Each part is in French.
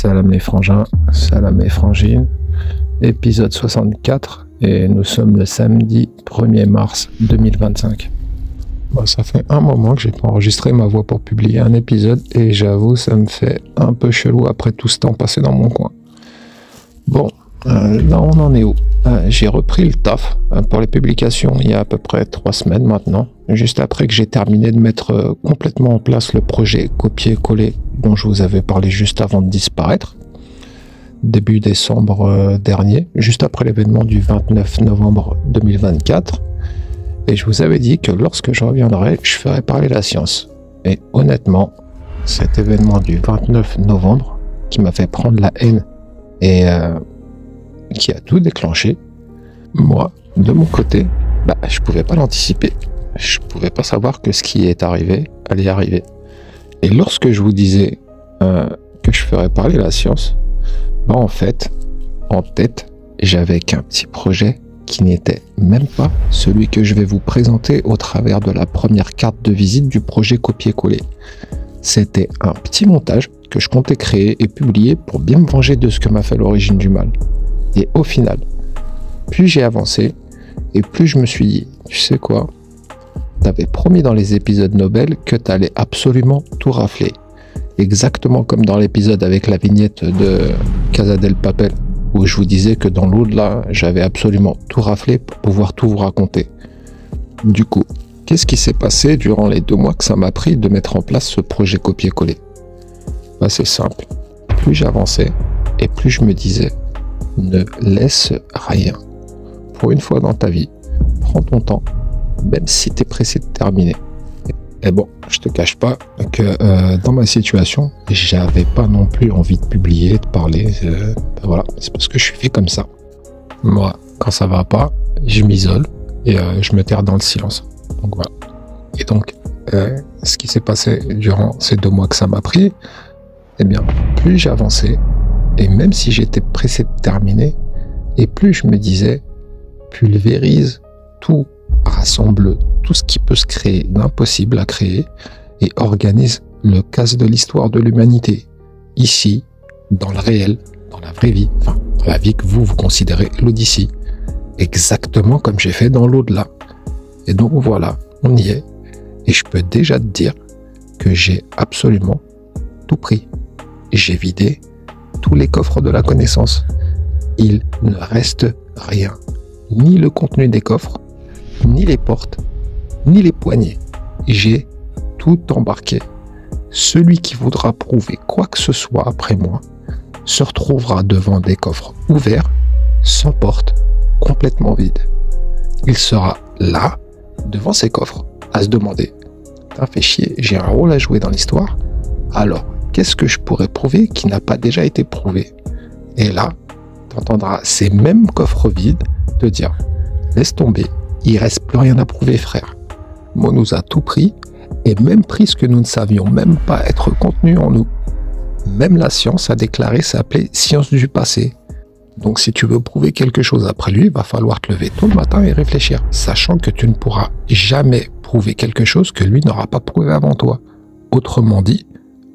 Salam les frangins, salam les frangines, épisode 64 et nous sommes le samedi 1er mars 2025. Bon, ça fait un moment que j'ai pas enregistré ma voix pour publier un épisode et j'avoue ça me fait un peu chelou après tout ce temps passé dans mon coin. Bon, là on en est où? J'ai repris le taf pour les publications il y a à peu près 3 semaines maintenant, juste après que j'ai terminé de mettre complètement en place le projet copier-coller dont je vous avais parlé juste avant de disparaître, début décembre dernier, juste après l'événement du 29 novembre 2024. Et je vous avais dit que lorsque je reviendrai, je ferai parler la science. Et honnêtement, cet événement du 29 novembre, qui m'a fait prendre la haine et qui a tout déclenché, moi, de mon côté, je pouvais pas l'anticiper. Je pouvais pas savoir que ce qui est arrivé allait arriver. Et lorsque je vous disais que je ferais parler la science, en fait, en tête, j'avais qu'un petit projet qui n'était même pas celui que je vais vous présenter au travers de la première carte de visite du projet copier-coller. C'était un petit montage que je comptais créer et publier pour bien me venger de ce que m'a fait l'origine du mal. Et au final, plus j'ai avancé et plus je me suis dit, tu sais quoi, t'avais promis dans les épisodes Nobel que t'allais absolument tout rafler. Exactement comme dans l'épisode avec la vignette de Casa del Papel, où je vous disais que dans l'au-delà, j'avais absolument tout raflé pour pouvoir tout vous raconter. Du coup, qu'est-ce qui s'est passé durant les 2 mois que ça m'a pris de mettre en place ce projet copier-coller? C'est simple. Plus j'avançais et plus je me disais, ne laisse rien. Pour une fois dans ta vie, prends ton temps, même si tu es pressé de terminer. Et bon, je te cache pas que dans ma situation, j'avais pas non plus envie de publier, de parler. Voilà, c'est parce que je suis fait comme ça. Moi, quand ça va pas, je m'isole et je me terre dans le silence. Donc voilà. Et donc, ce qui s'est passé durant ces 2 mois que ça m'a pris, eh bien, plus j'avançais, et même si j'étais pressé de terminer, et plus je me disais, pulvérise tout, rassemble tout ce qui peut se créer d'impossible à créer et organise le casse de l'histoire de l'humanité. Ici, dans le réel, dans la vraie vie, enfin, dans la vie que vous considérez l'Odyssée. Exactement comme j'ai fait dans l'au-delà. Et donc voilà, on y est. Et je peux déjà te dire que j'ai absolument tout pris. J'ai vidé tous les coffres de la connaissance. Il ne reste rien. Ni le contenu des coffres, ni les portes, ni les poignées. J'ai tout embarqué. Celui qui voudra prouver quoi que ce soit après moi se retrouvera devant des coffres ouverts, sans porte, complètement vides. Il sera là, devant ces coffres, à se demander « T'as fait chier, j'ai un rôle à jouer dans l'histoire, alors qu'est-ce que je pourrais prouver qui n'a pas déjà été prouvé ?» Et là, tu entendras ces mêmes coffres vides te dire « Laisse tomber, il reste plus rien à prouver, frère. Mo nous a tout pris, et même pris ce que nous ne savions même pas être contenu en nous. Même la science a déclaré s'appeler science du passé. Donc si tu veux prouver quelque chose après lui, il va falloir te lever tôt le matin et réfléchir, sachant que tu ne pourras jamais prouver quelque chose que lui n'aura pas prouvé avant toi. Autrement dit,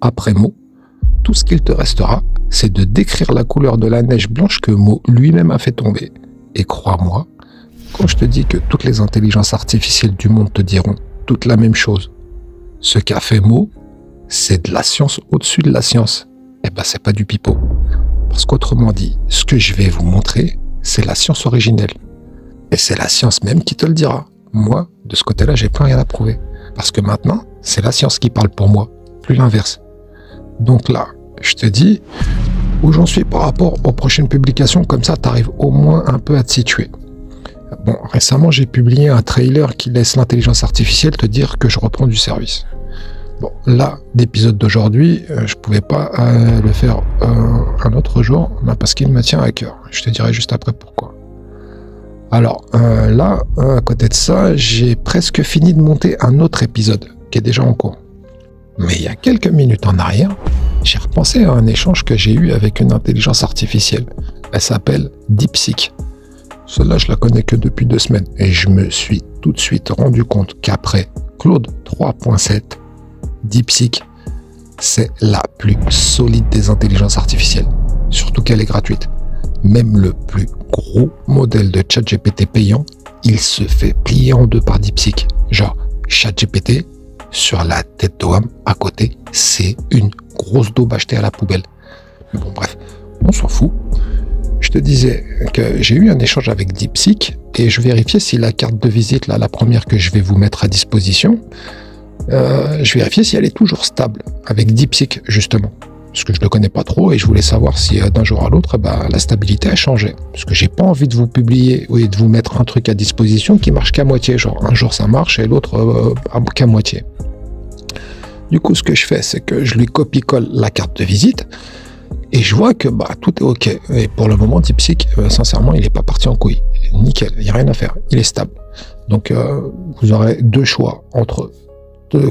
après Mo, tout ce qu'il te restera, c'est de décrire la couleur de la neige blanche que Mo lui-même a fait tomber. Et crois-moi, quand je te dis que toutes les intelligences artificielles du monde te diront toute la même chose, ce qu'a fait Mo, c'est de la science au-dessus de la science. C'est pas du pipeau. Parce qu'autrement dit, ce que je vais vous montrer, c'est la science originelle. Et c'est la science même qui te le dira. Moi, de ce côté-là, j'ai plus rien à prouver. Parce que maintenant, c'est la science qui parle pour moi, plus l'inverse. Donc là, je te dis où j'en suis par rapport aux prochaines publications, comme ça, tu arrives au moins un peu à te situer. Bon, récemment, j'ai publié un trailer qui laisse l'intelligence artificielle te dire que je reprends du service. Bon, là, l'épisode d'aujourd'hui, je pouvais pas le faire un autre jour, parce qu'il me tient à cœur. Je te dirai juste après pourquoi. Alors, là, à côté de ça, j'ai presque fini de monter un autre épisode, qui est déjà en cours. Mais il y a quelques minutes en arrière, j'ai repensé à un échange que j'ai eu avec une intelligence artificielle. Elle s'appelle DeepSeek. Celle-là, je la connais que depuis 2 semaines. Et je me suis tout de suite rendu compte qu'après Claude 3.7, DeepSeek c'est la plus solide des intelligences artificielles. Surtout qu'elle est gratuite. Même le plus gros modèle de ChatGPT payant, il se fait plier en deux par DeepSeek. Genre, ChatGPT, sur la tête d'OAM, à côté, c'est une grosse daube achetée à la poubelle. Mais bon, bref, on s'en fout. Je te disais que j'ai eu un échange avec DeepSeek et je vérifiais si la carte de visite, là, la première que je vais vous mettre à disposition, je vérifiais si elle est toujours stable avec DeepSeek, justement. Parce que je ne le connais pas trop et je voulais savoir si d'un jour à l'autre, la stabilité a changé. Parce que j'ai pas envie de vous publier et de vous mettre un truc à disposition qui marche qu'à moitié. Genre un jour ça marche et l'autre qu'à moitié. Du coup, ce que je fais, c'est que je lui copie-colle la carte de visite et je vois que tout est OK. Et pour le moment, DeepSeek, sincèrement, il n'est pas parti en couille. Nickel, il n'y a rien à faire. Il est stable. Donc, vous aurez deux choix entre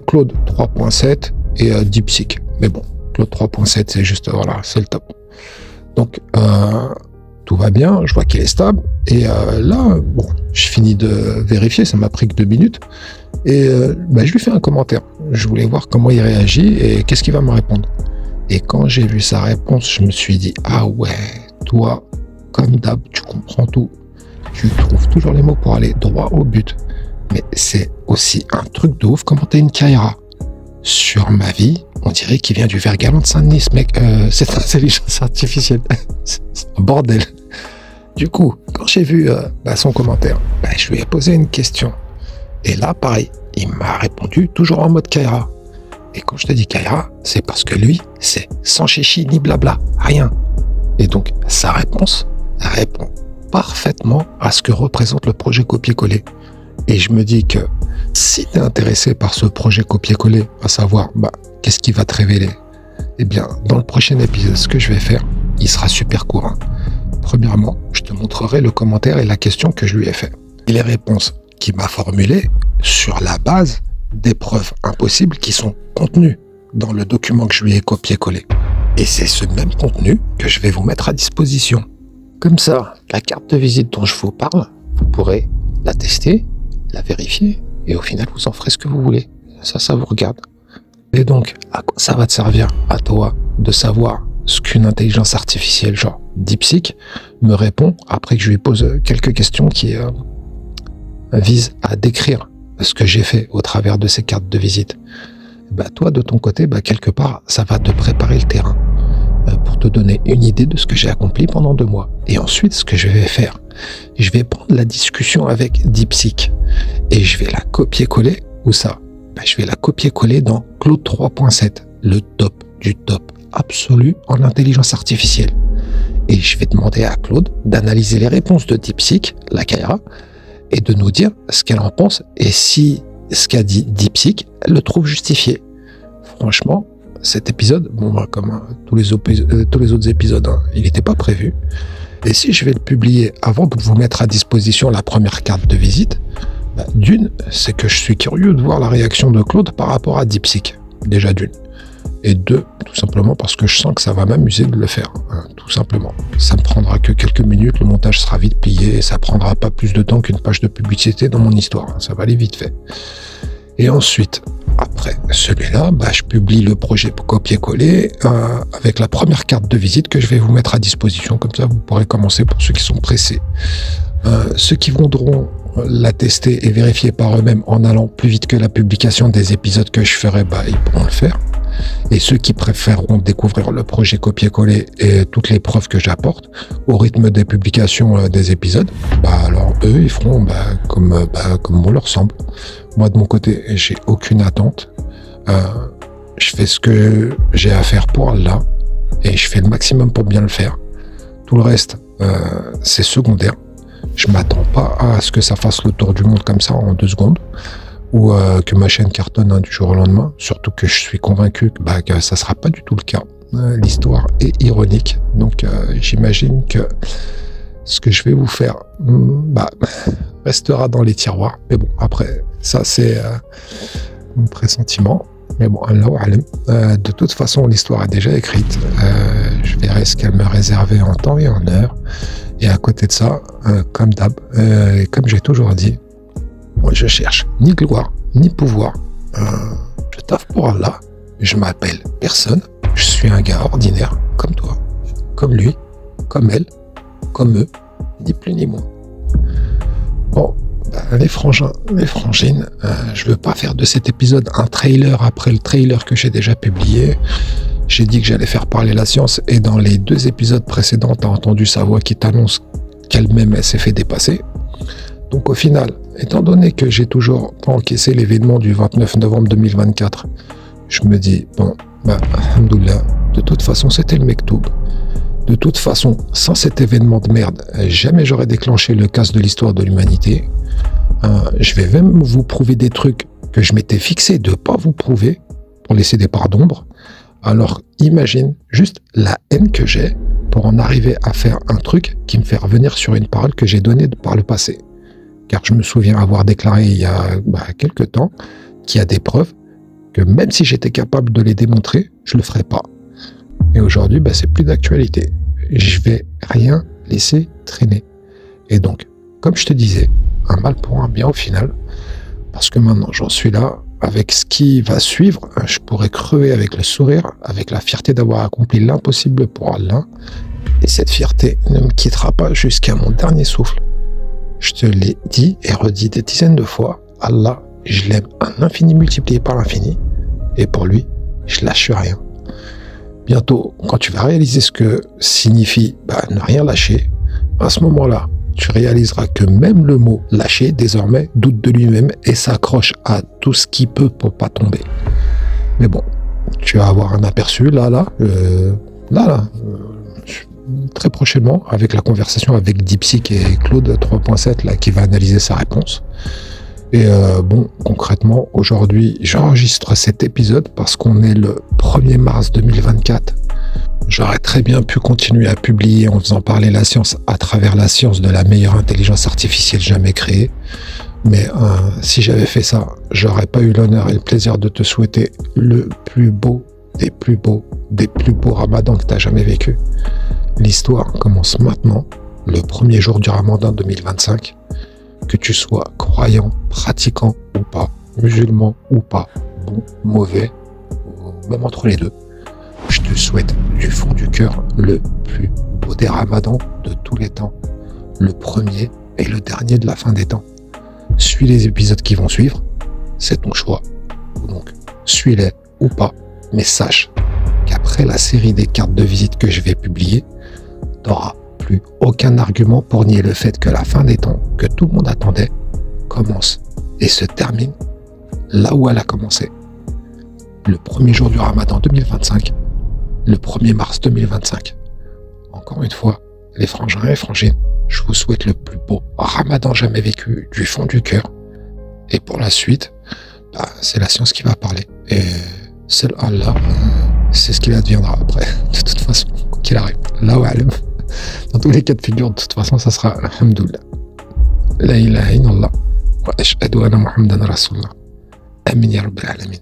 Claude 3.7 et DeepSeek. Mais bon. Claude 3.7, c'est juste, voilà, c'est le top. Donc, tout va bien, je vois qu'il est stable. Et là, bon, je finis de vérifier, ça m'a pris que 2 minutes. Et je lui fais un commentaire. Je voulais voir comment il réagit et qu'est-ce qu'il va me répondre. Et quand j'ai vu sa réponse, je me suis dit, ah ouais, toi, comme d'hab, tu comprends tout. Tu trouves toujours les mots pour aller droit au but. Mais c'est aussi un truc de ouf, comment t'es une Kaira. Sur ma vie, on dirait qu'il vient du Vert-Galant de Saint-Denis, mec. C'est intelligence artificielle. C'est un bordel. Du coup, quand j'ai vu son commentaire, je lui ai posé une question. Et là, pareil, il m'a répondu toujours en mode Kaira. Et quand je te dis Kaira, c'est parce que lui, c'est sans chichi ni blabla, rien. Et donc, sa réponse répond parfaitement à ce que représente le projet copier-coller. Et je me dis que si tu es intéressé par ce projet copier-coller, à savoir qu'est-ce qui va te révéler, eh bien, dans le prochain épisode, ce que je vais faire, il sera super court. Premièrement, je te montrerai le commentaire et la question que je lui ai fait. Et les réponses qu'il m'a formulées sur la base des preuves impossibles qui sont contenues dans le document que je lui ai copié-collé. Et c'est ce même contenu que je vais vous mettre à disposition. Comme ça, la carte de visite dont je vous parle, vous pourrez la tester, la vérifier, et au final, vous en ferez ce que vous voulez. Ça vous regarde. Et donc, à quoi ça va te servir, à toi, de savoir ce qu'une intelligence artificielle, genre DeepSeek, me répond après que je lui pose quelques questions qui visent à décrire ce que j'ai fait au travers de ces cartes de visite. Toi, de ton côté, quelque part, ça va te préparer le terrain pour te donner une idée de ce que j'ai accompli pendant 2 mois. Et ensuite, ce que je vais faire, je vais prendre la discussion avec DeepSeek et je vais la copier-coller. Où ça? Je vais la copier-coller dans Claude 3.7, le top du top absolu en intelligence artificielle. Et je vais demander à Claude d'analyser les réponses de DeepSeek, la Kaira, et de nous dire ce qu'elle en pense et si ce qu'a dit DeepSeek, elle le trouve justifié. Franchement, cet épisode, comme tous les autres épisodes, il n'était pas prévu. Et si je vais le publier avant de vous mettre à disposition la première carte de visite, d'une, c'est que je suis curieux de voir la réaction de Claude par rapport à DeepSeek, déjà d'une. Et 2, tout simplement parce que je sens que ça va m'amuser de le faire, tout simplement. Ça me prendra que quelques minutes, le montage sera vite plié, et ça prendra pas plus de temps qu'une page de publicité dans mon histoire, ça va aller vite fait. Et ensuite, après celui-là, je publie le projet copier-coller avec la première carte de visite que je vais vous mettre à disposition, comme ça vous pourrez commencer pour ceux qui sont pressés. Ceux qui voudront la tester et vérifier par eux-mêmes en allant plus vite que la publication des épisodes que je ferai, ils pourront le faire. Et ceux qui préféreront découvrir le projet copier-coller et toutes les preuves que j'apporte au rythme des publications des épisodes, alors eux, ils feront comme bon leur semble. Moi, de mon côté, j'ai aucune attente. Je fais ce que j'ai à faire pour Allah et je fais le maximum pour bien le faire. Tout le reste, c'est secondaire. Je m'attends pas à ce que ça fasse le tour du monde comme ça en 2 secondes. Ou que ma chaîne cartonne du jour au lendemain, surtout que je suis convaincu que ça sera pas du tout le cas. L'histoire est ironique, donc j'imagine que ce que je vais vous faire restera dans les tiroirs. Mais bon, après, ça c'est mon pressentiment. Mais bon, Allahu Alam. De toute façon, l'histoire est déjà écrite. Je verrai ce qu'elle me réservait en temps et en heure. Et à côté de ça, comme d'hab, comme j'ai toujours dit, moi, je cherche ni gloire, ni pouvoir. Je taffe pour Allah je m'appelle personne, je suis un gars ordinaire, comme toi, comme lui, comme elle, comme eux, ni plus ni moins. Bon, les frangins, les frangines, je veux pas faire de cet épisode un trailer après le trailer que j'ai déjà publié. J'ai dit que j'allais faire parler la science et dans les 2 épisodes précédents, tu as entendu sa voix qui t'annonce qu'elle-même elle s'est fait dépasser. Donc au final, étant donné que j'ai toujours pas encaissé l'événement du 29 novembre 2024, je me dis, bon, alhamdoulilah, de toute façon c'était le Mektoub. De toute façon, sans cet événement de merde, jamais j'aurais déclenché le casse de l'histoire de l'humanité. Je vais même vous prouver des trucs que je m'étais fixé de pas vous prouver pour laisser des parts d'ombre. Alors imagine juste la haine que j'ai pour en arriver à faire un truc qui me fait revenir sur une parole que j'ai donnée par le passé. Car je me souviens avoir déclaré il y a quelques temps qu'il y a des preuves que même si j'étais capable de les démontrer, je le ferais pas. Et aujourd'hui, c'est plus d'actualité. Je vais rien laisser traîner. Et donc, comme je te disais, un mal pour un bien au final, parce que maintenant j'en suis là, avec ce qui va suivre, je pourrais crever avec le sourire, avec la fierté d'avoir accompli l'impossible pour Allah. Et cette fierté ne me quittera pas jusqu'à mon dernier souffle. Je te l'ai dit et redit des dizaines de fois, Allah, je l'aime un infini multiplié par l'infini, et pour lui, je lâche rien. Bientôt, quand tu vas réaliser ce que signifie ne rien lâcher, à ce moment-là, tu réaliseras que même le mot lâcher, désormais, doute de lui-même et s'accroche à tout ce qu'il peut pour pas tomber. Mais bon, tu vas avoir un aperçu très prochainement, avec la conversation avec DeepSeek et Claude 3.7 là, qui va analyser sa réponse. Et concrètement, aujourd'hui, j'enregistre cet épisode parce qu'on est le 1er mars 2024. J'aurais très bien pu continuer à publier en faisant parler la science à travers la science de la meilleure intelligence artificielle jamais créée. Mais si j'avais fait ça, j'aurais pas eu l'honneur et le plaisir de te souhaiter le plus beau des plus beaux ramadans que tu as jamais vécu. L'histoire commence maintenant, le 1er jour du ramadan 2025. Que tu sois croyant, pratiquant ou pas, musulman ou pas, bon, mauvais, ou même entre les deux, je te souhaite du fond du cœur le plus beau des ramadans de tous les temps, le premier et le dernier de la fin des temps. Suis les épisodes qui vont suivre, c'est ton choix. Donc, suis-les ou pas, mais sache qu'après la série des cartes de visite que je vais publier, tu n'auras plus aucun argument pour nier le fait que la fin des temps, que tout le monde attendait, commence et se termine là où elle a commencé. Le 1er jour du Ramadan 2025, le 1er mars 2025. Encore une fois, les frangins et frangines, je vous souhaite le plus beau Ramadan jamais vécu du fond du cœur. Et pour la suite, c'est la science qui va parler. Et seul Allah, c'est ce qu'il adviendra après. De toute façon, quoi qu'il arrive. Là où elle dans tous les cas de figure, de toute façon, ça sera alhamdoulilah. La ilaha illallah. Wa ashhadu anna Muhammadan Rasulullah. Amin ya rabbil alamin.